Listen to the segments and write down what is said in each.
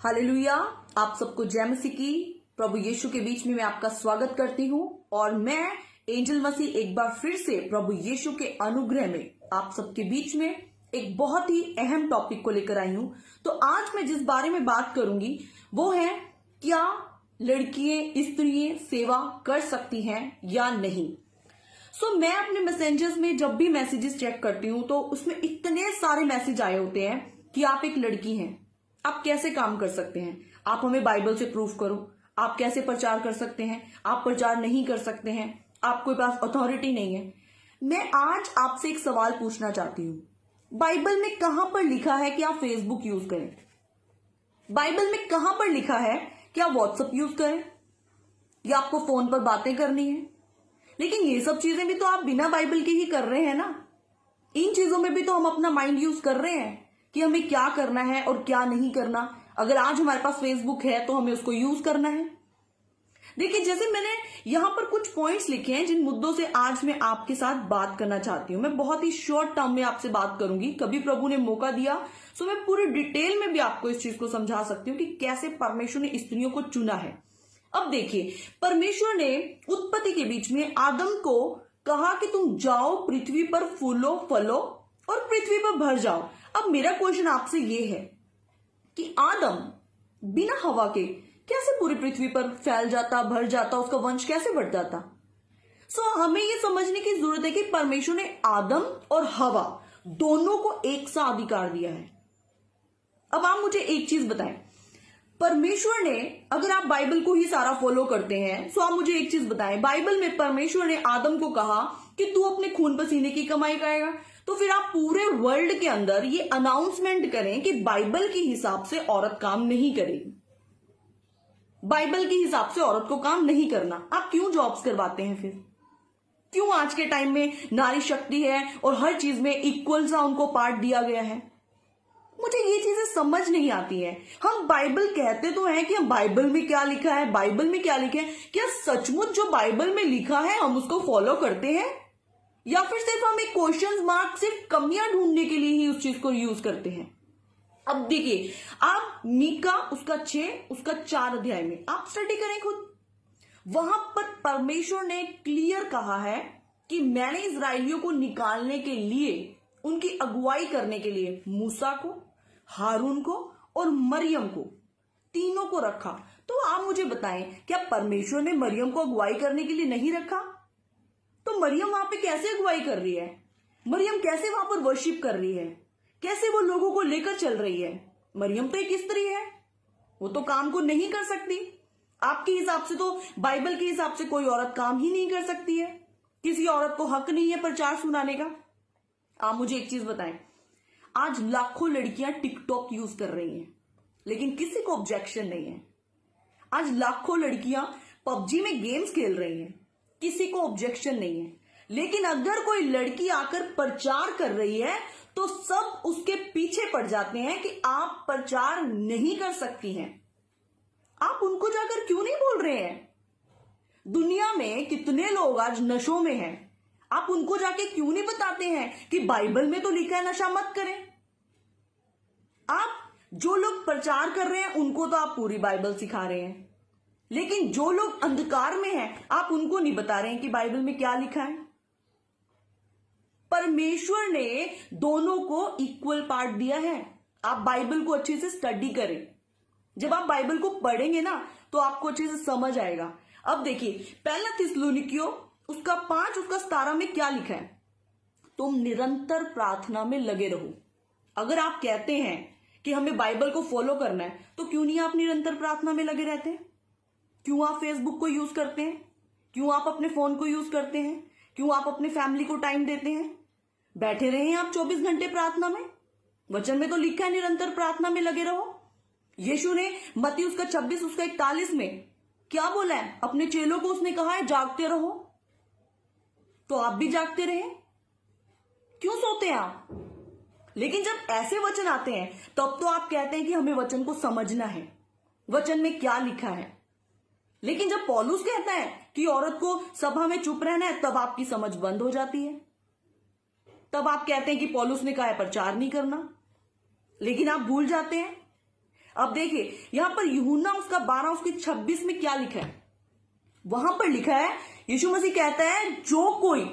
Hallelujah. आप सबको जय मसीह की। प्रभु यीशु के बीच में मैं आपका स्वागत करती हूँ और मैं एंजल मसीह एक बार फिर से प्रभु यीशु के अनुग्रह में आप सबके बीच में एक बहुत ही अहम टॉपिक को लेकर आई हूँ। तो आज मैं जिस बारे में बात करूंगी वो है क्या लड़कियां स्त्रियां सेवा कर सकती हैं या नहीं। मैं अपने मैसेंजर्स में जब भी मैसेजेस चेक करती हूँ तो उसमें इतने सारे मैसेज आए होते हैं कि आप एक लड़की हैं, आप कैसे काम कर सकते हैं, आप हमें बाइबल से प्रूफ करो, आप कैसे प्रचार कर सकते हैं, आप प्रचार नहीं कर सकते हैं, आपके पास अथॉरिटी नहीं है। मैं आज आपसे एक सवाल पूछना चाहती हूँ, बाइबल में कहां पर लिखा है कि आप फेसबुक यूज करें? बाइबल में कहां पर लिखा है कि आप व्हाट्सएप यूज करें या आपको फोन पर बातें करनी है? लेकिन ये सब चीजें भी तो आप बिना बाइबल के ही कर रहे हैं ना। इन चीजों में भी तो हम अपना माइंड यूज कर रहे हैं कि हमें क्या करना है और क्या नहीं करना। अगर आज हमारे पास फेसबुक है तो हमें उसको यूज करना है। देखिए, जैसे मैंने यहां पर कुछ पॉइंट्स लिखे हैं जिन मुद्दों से आज मैं आपके साथ बात करना चाहती हूं। मैं बहुत ही शॉर्ट टर्म में आपसे बात करूंगी। कभी प्रभु ने मौका दिया तो मैं पूरे डिटेल में भी आपको इस चीज को समझा सकती हूँ कि कैसे परमेश्वर ने स्त्रियों को चुना है। अब देखिए, परमेश्वर ने उत्पत्ति के बीच में आदम को कहा कि तुम जाओ, पृथ्वी पर फूलो फलो और पृथ्वी पर भर जाओ। अब मेरा क्वेश्चन आपसे ये है कि आदम बिना हवा के कैसे पूरी पृथ्वी पर फैल जाता, भर जाता, उसका वंश कैसे बढ़ जाता? हमें ये समझने की जरूरत है कि परमेश्वर ने आदम और हवा दोनों को एक सा अधिकार दिया है। अब आप मुझे एक चीज बताएं, परमेश्वर ने, अगर आप बाइबल को ही सारा फॉलो करते हैं तो आप मुझे एक चीज बताएं, बाइबल में परमेश्वर ने आदम को कहा कि तू अपने खून पसीने की कमाई करेगा, तो फिर आप पूरे वर्ल्ड के अंदर ये अनाउंसमेंट करें कि बाइबल के हिसाब से औरत काम नहीं करेगी, बाइबल के हिसाब से औरत को काम नहीं करना। आप क्यों जॉब्स करवाते हैं? फिर क्यों आज के टाइम में नारी शक्ति है और हर चीज में इक्वल सा उनको पार्ट दिया गया है? मुझे ये चीजें समझ नहीं आती है। हम बाइबल कहते तो हैं कि हम बाइबल में क्या लिखा है, बाइबल में क्या लिखा है, क्या सचमुच जो बाइबल में लिखा है हम उसको फॉलो करते हैं या फिर सिर्फ हम एक क्वेश्चन मार्क, सिर्फ कमियां ढूंढने के लिए ही उस चीज को यूज करते हैं? अब देखिए, आप मीका उसका 6 उसका 4 अध्याय में आप स्टडी करें खुद। वहां पर परमेश्वर ने क्लियर कहा है कि मैंने इजराइलियों को निकालने के लिए, उनकी अगुवाई करने के लिए मूसा को, हारून को और मरियम को, तीनों को रखा। तो आप मुझे बताएं, क्या परमेश्वर ने मरियम को अगुवाई करने के लिए नहीं रखा? तो मरियम वहां पे कैसे अगुवाई कर रही है? मरियम कैसे वहां पर वर्शिप कर रही है? कैसे वो लोगों को लेकर चल रही है? मरियम तो एक स्त्री है, वो तो काम को नहीं कर सकती। आपके हिसाब से तो, बाइबल के हिसाब से कोई औरत काम ही नहीं कर सकती है। किसी औरत को हक नहीं है प्रचार सुनाने का। आप मुझे एक चीज बताएं, आज लाखों लड़कियां टिकटॉक यूज कर रही हैं लेकिन किसी को ऑब्जेक्शन नहीं है। आज लाखों लड़कियां पबजी में गेम्स खेल रही हैं, किसी को ऑब्जेक्शन नहीं है। लेकिन अगर कोई लड़की आकर प्रचार कर रही है तो सब उसके पीछे पड़ जाते हैं कि आप प्रचार नहीं कर सकती हैं। आप उनको जाकर क्यों नहीं बोल रहे हैं? दुनिया में कितने लोग आज नशों में हैं, आप उनको जाके क्यों नहीं बताते हैं कि बाइबल में तो लिखा है नशा मत करें? आप जो लोग प्रचार कर रहे हैं उनको तो आप पूरी बाइबल सिखा रहे हैं, लेकिन जो लोग अंधकार में हैं आप उनको नहीं बता रहे हैं कि बाइबल में क्या लिखा है। परमेश्वर ने दोनों को इक्वल पार्ट दिया है। आप बाइबल को अच्छे से स्टडी करें। जब आप बाइबल को पढ़ेंगे ना तो आपको अच्छे से समझ आएगा। अब देखिए, पहला थिस्सलुनीकियों उसका 5 उसका 17 में क्या लिखा है? तुम निरंतर प्रार्थना में लगे रहो। अगर आप कहते हैं कि हमें बाइबल को फॉलो करना है तो क्यों नहीं आप निरंतर प्रार्थना में लगे रहते हैं? क्यों आप फेसबुक को यूज करते हैं? क्यों आप अपने फोन को यूज करते हैं? क्यों आप अपने फैमिली को टाइम देते हैं? बैठे रहे हैं आप 24 घंटे प्रार्थना में। वचन में तो लिखा है निरंतर प्रार्थना में लगे रहो। यीशु ने मत्ती उसका 26 उसका 41 में क्या बोला है? अपने चेलों को उसने कहा है जागते रहो। तो आप भी जागते रहे, क्यों सोते हैं आप? लेकिन जब ऐसे वचन आते हैं तब तो आप कहते हैं कि हमें वचन को समझना है, वचन में क्या लिखा है। लेकिन जब पौलुस कहता है कि औरत को सभा में चुप रहना है तब आपकी समझ बंद हो जाती है। तब आप कहते हैं कि पौलुस ने कहा है प्रचार नहीं करना। लेकिन आप भूल जाते हैं अब देखिए यहां पर यूहन्ना उसका 12 उसकी 26 में क्या लिखा है, वहां पर लिखा है यीशु मसीह कहता है जो कोई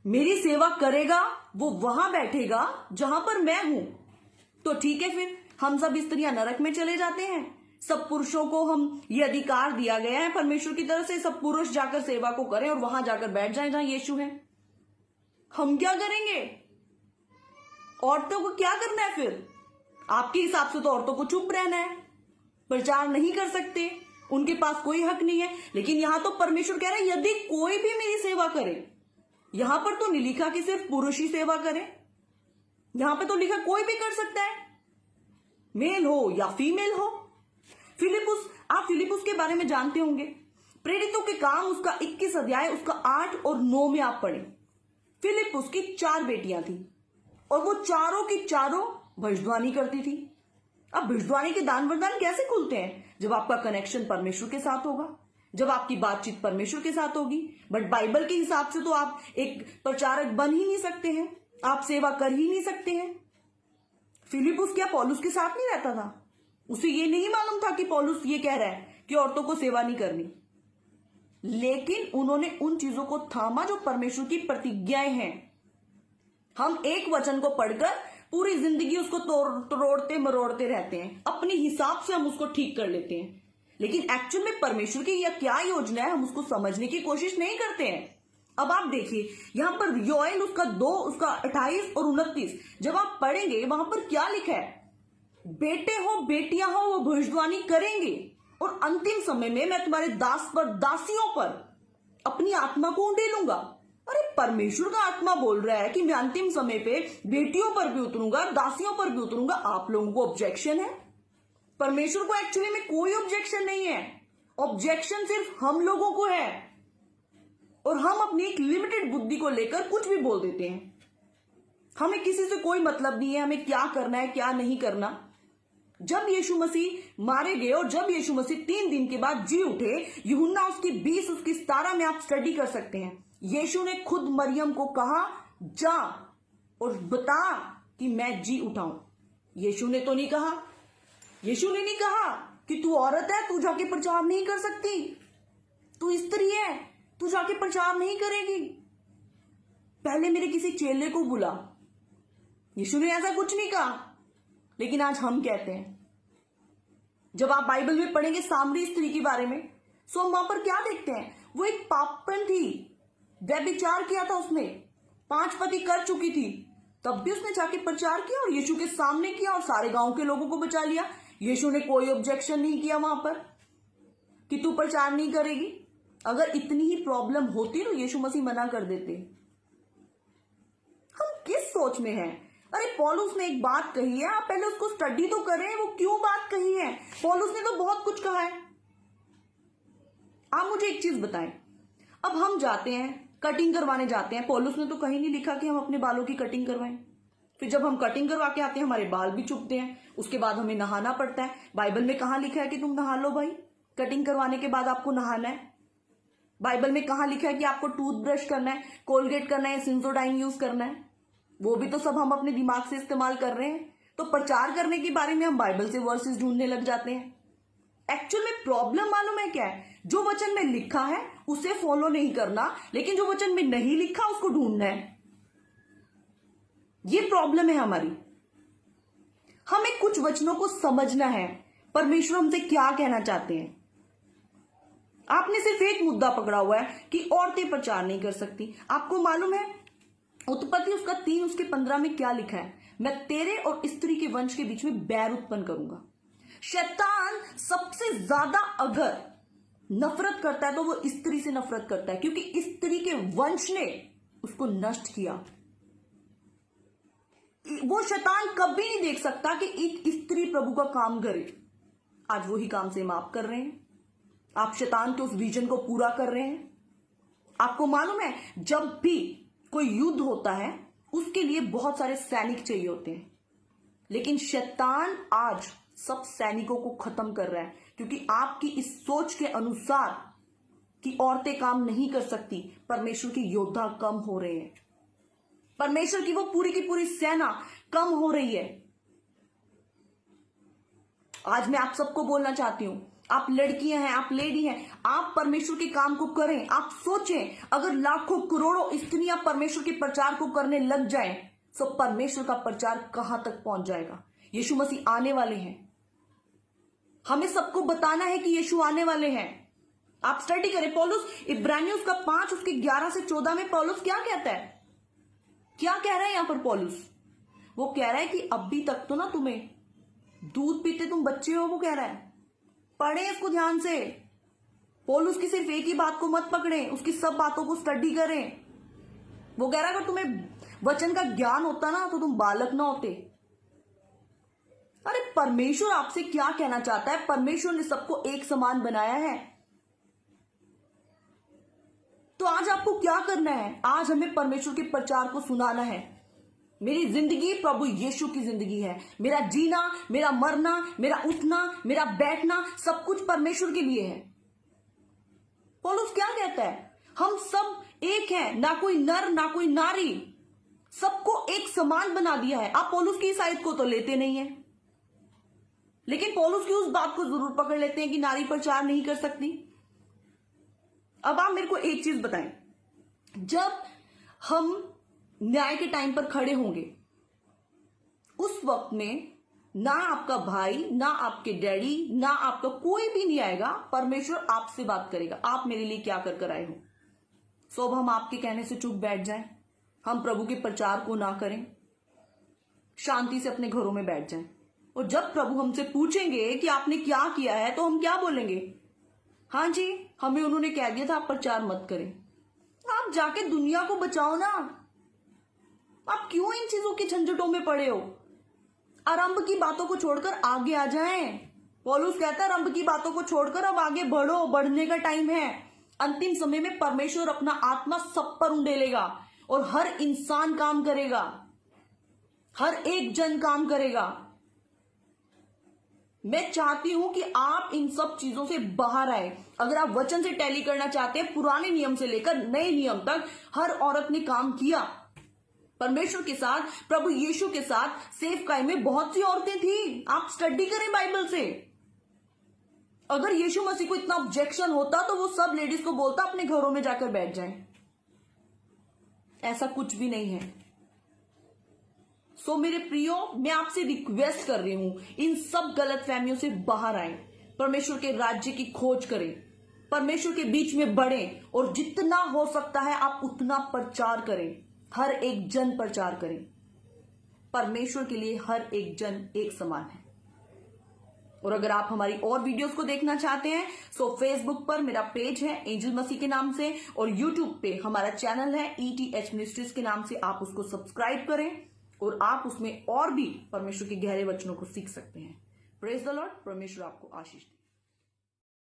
मेरी सेवा करेगा वो वहां बैठेगा जहां पर मैं हूं। तो ठीक है, फिर हम सब स्त्रियां नरक में चले जाते हैं, सब पुरुषों को हम ये अधिकार दिया गया है परमेश्वर की तरफ से, सब पुरुष जाकर सेवा को करें और वहां जाकर बैठ जाएं जहां यीशु है। हम क्या करेंगे? औरतों को क्या करना है फिर? आपके हिसाब से तो औरतों को चुप रहना है, प्रचार नहीं कर सकते, उनके पास कोई हक नहीं है। लेकिन यहां तो परमेश्वर कह रहा है यदि कोई भी मेरी सेवा करे, यहां पर तो नहीं लिखा कि सिर्फ पुरुष ही सेवा करे, यहां पे तो लिखा कोई भी कर सकता है, मेल हो या फीमेल हो। फिलिपुस, आप फिलिपुस के बारे में जानते होंगे, प्रेरितों के काम उसका 21 अध्याय उसका 8 और 9 में आप पढ़े। फिलिपुस की 4 बेटियां थी और वो चारों की चारों भविष्यवाणी करती थी। अब भविष्यवाणी के दान वरदान कैसे खुलते हैं? जब आपका कनेक्शन परमेश्वर के साथ होगा, जब आपकी बातचीत परमेश्वर के साथ होगी। बट बाइबल के हिसाब से तो आप एक प्रचारक बन ही नहीं सकते हैं, आप सेवा कर ही नहीं सकते हैं। फिलिपुस क्या पौलुस के साथ नहीं रहता था? उसे ये नहीं मालूम था कि पौलुस ये कह रहा है कि औरतों को सेवा नहीं करनी, लेकिन उन्होंने उन चीजों को थामा जो परमेश्वर की प्रतिज्ञाएं हैं। हम एक वचन को पढ़कर पूरी जिंदगी उसको तोड़ते मरोड़ते रहते हैं, अपने हिसाब से हम उसको ठीक कर लेते हैं, लेकिन एक्चुअल में परमेश्वर की यह क्या योजना है हम उसको समझने की कोशिश नहीं करते हैं। अब आप देखिए यहां पर योएल उसका 2 उसका 28 और 29 जब आप पढ़ेंगे वहां पर क्या लिखा है, बेटे हो बेटियां हो वो भविष्यवाणी करेंगे और अंतिम समय में मैं तुम्हारे दास पर दासियों पर अपनी आत्मा को उंडेलूंगा। अरे परमेश्वर का आत्मा बोल रहा है कि मैं अंतिम समय पे बेटियों पर भी उतरूंगा, दासियों पर भी उतरूंगा। आप लोगों को ऑब्जेक्शन है? परमेश्वर को एक्चुअली में कोई ऑब्जेक्शन नहीं है, ऑब्जेक्शन सिर्फ हम लोगों को है और हम अपनी एक लिमिटेड बुद्धि को लेकर कुछ भी बोल देते हैं। हमें किसी से कोई मतलब नहीं है हमें क्या करना है क्या नहीं करना। जब यीशु मसीह मारे गए और जब यीशु मसीह 3 दिन के बाद जी उठे, यूहन्ना उसकी 20 उसकी 17 में आप स्टडी कर सकते हैं। यीशु ने खुद मरियम को कहा जा और बता कि मैं जी उठाऊं। यीशु ने तो नहीं कहा, यीशु ने नहीं कहा कि तू औरत है तू जाके प्रचार नहीं कर सकती, तू स्त्री है तू जाके प्रचार नहीं करेगी, पहले मेरे किसी चेले को बुला। यीशु ने ऐसा कुछ नहीं कहा। लेकिन आज हम कहते हैं, जब आप बाइबल में पढ़ेंगे सामरी स्त्री के बारे में, सो हम वहां पर क्या देखते हैं, वो एक पापन थी, व्यभिचार किया था उसने, 5 पति कर चुकी थी, तब भी उसने जाके प्रचार किया और यीशु के सामने किया और सारे गांव के लोगों को बचा लिया। यीशु ने कोई ऑब्जेक्शन नहीं किया वहां पर कि तू प्रचार नहीं करेगी। अगर इतनी ही प्रॉब्लम होती तो यीशु मसीह मना कर देते। हम किस सोच में हैं? अरे पौलुस ने एक बात कही है, आप पहले उसको स्टडी तो करें, वो क्यों बात कही है। पौलुस ने तो बहुत कुछ कहा है। आप मुझे एक चीज बताएं, अब हम जाते हैं कटिंग करवाने जाते हैं, पौलुस ने तो कहीं नहीं लिखा कि हम अपने बालों की कटिंग करवाएं। फिर जब हम कटिंग करवा के आते हैं हमारे बाल भी चुभते हैं, उसके बाद हमें नहाना पड़ता है। बाइबल में कहां लिखा है कि तुम नहा लो भाई, कटिंग करवाने के बाद आपको नहाना है? बाइबल में कहां लिखा है कि आपको टूथब्रश करना है, कोलगेट करना है, सेंसोडाइन यूज करना है? वो भी तो सब हम अपने दिमाग से इस्तेमाल कर रहे हैं। तो प्रचार करने के बारे में हम बाइबल से वर्सेस ढूंढने लग जाते हैं। एक्चुअल में प्रॉब्लम मालूम है क्या है? जो वचन में लिखा है उसे फॉलो नहीं करना, लेकिन जो वचन में नहीं लिखा उसको ढूंढना है। ये प्रॉब्लम है हमारी। हमें कुछ वचनों को समझना है, परमेश्वर हमसे क्या कहना चाहते हैं। आपने सिर्फ एक मुद्दा पकड़ा हुआ है कि औरतें प्रचार नहीं कर सकती। आपको मालूम है उत्पत्ति उसका 3 उसके 15 में क्या लिखा है, मैं तेरे और स्त्री के वंश के बीच में बैर उत्पन्न करूंगा। शैतान सबसे ज्यादा अगर नफरत करता है तो वो स्त्री से नफरत करता है, क्योंकि स्त्री के वंश ने उसको नष्ट किया। वो शैतान कभी नहीं देख सकता कि एक स्त्री प्रभु का काम करे। आज वही काम से आप कर रहे हैं, आप शैतान के उस विजन को पूरा कर रहे हैं। आपको मालूम है जब भी कोई युद्ध होता है उसके लिए बहुत सारे सैनिक चाहिए होते हैं, लेकिन शैतान आज सब सैनिकों को खत्म कर रहा है, क्योंकि आपकी इस सोच के अनुसार कि औरतें काम नहीं कर सकती, परमेश्वर की योद्धा कम हो रहे हैं, परमेश्वर की वो पूरी की पूरी सेना कम हो रही है। आज मैं आप सबको बोलना चाहती हूं, आप लड़कियां हैं, आप लेडी हैं, आप परमेश्वर के काम को करें। आप सोचें, अगर लाखों करोड़ों स्त्रियां परमेश्वर के प्रचार को करने लग जाएं, तो परमेश्वर का प्रचार कहां तक पहुंच जाएगा। यीशु मसीह आने वाले हैं, हमें सबको बताना है कि यीशु आने वाले हैं। आप स्टडी करें, पौलुस इब्रानियों का 5 उसके 11 से 14 में पौलुस क्या कहता है, क्या कह रहा है यहां पर पौलुस? वो कह रहा है कि अभी तक तो ना तुम्हें दूध पीते तुम बच्चे हो, वो कह रहा है। पढ़े इसको ध्यान से। पौलुस की सिर्फ एक ही बात को मत पकड़ें, उसकी सब बातों को स्टडी करें। वो कह रहा है अगर तुम्हें वचन का ज्ञान होता ना तो तुम बालक ना होते। अरे परमेश्वर आपसे क्या कहना चाहता है? परमेश्वर ने सबको एक समान बनाया है। तो आज आपको क्या करना है? आज हमें परमेश्वर के प्रचार को सुनाना है। मेरी जिंदगी प्रभु यीशु की जिंदगी है। मेरा जीना, मेरा मरना, मेरा उठना, मेरा बैठना, सब कुछ परमेश्वर के लिए है। पौलुस क्या कहता है? हम सब एक हैं, ना कोई नर ना कोई नारी, सबको एक समान बना दिया है। आप पौलुस की इस आयत को तो लेते नहीं है, लेकिन पौलुस की उस बात को जरूर पकड़ लेते हैं कि नारी प्रचार नहीं कर सकती। अब आप मेरे को एक चीज बताएं, जब हम न्याय के टाइम पर खड़े होंगे, उस वक्त में ना आपका भाई, ना आपके डैडी, ना आपका कोई भी नहीं आएगा। परमेश्वर आपसे बात करेगा, आप मेरे लिए क्या कर आए हो। सो अब हम आपके कहने से चुप बैठ जाएं, हम प्रभु के प्रचार को ना करें, शांति से अपने घरों में बैठ जाएं। और जब प्रभु हमसे पूछेंगे कि आपने क्या किया है, तो हम क्या बोलेंगे? हाँ जी, हमें उन्होंने कह दिया था आप प्रचार मत करें। आप जाके दुनिया को बचाओ ना। आप क्यों इन चीजों के झंझटों में पड़े हो? आरंभ की बातों को छोड़कर आगे आ जाएं। पौलुस कहता है आरंभ की बातों को छोड़कर अब आगे बढ़ो, बढ़ने का टाइम है। अंतिम समय में परमेश्वर अपना आत्मा सब पर उंडेलेगा और हर इंसान काम करेगा, हर एक जन काम करेगा। मैं चाहती हूं कि आप इन सब चीजों से बाहर आए। अगर आप वचन से टैली करना चाहते हैं, पुराने नियम से लेकर नए नियम तक हर औरत ने काम किया परमेश्वर के साथ, प्रभु यीशु के साथ। सेवकाई में बहुत सी औरतें थी, आप स्टडी करें बाइबल से। अगर यीशु मसीह को इतना ऑब्जेक्शन होता तो वो सब लेडीज को बोलता अपने घरों में जाकर बैठ जाएं। ऐसा कुछ भी नहीं है। सो मेरे प्रियो, मैं आपसे रिक्वेस्ट कर रही हूं, इन सब गलत फहमियों से बाहर आए, परमेश्वर के राज्य की खोज करें, परमेश्वर के बीच में बढ़ें और जितना हो सकता है आप उतना प्रचार करें। हर एक जन प्रचार करें। परमेश्वर के लिए हर एक जन एक समान है। और अगर आप हमारी और वीडियोस को देखना चाहते हैं, सो फेसबुक पर मेरा पेज है एंजल मसीह के नाम से, और यूट्यूब पे हमारा चैनल है ETH मिनिस्ट्रीज के नाम से। आप उसको सब्सक्राइब करें और आप उसमें और भी परमेश्वर के गहरे वचनों को सीख सकते हैं। Praise the Lord. परमेश्वर आपको आशीष दे।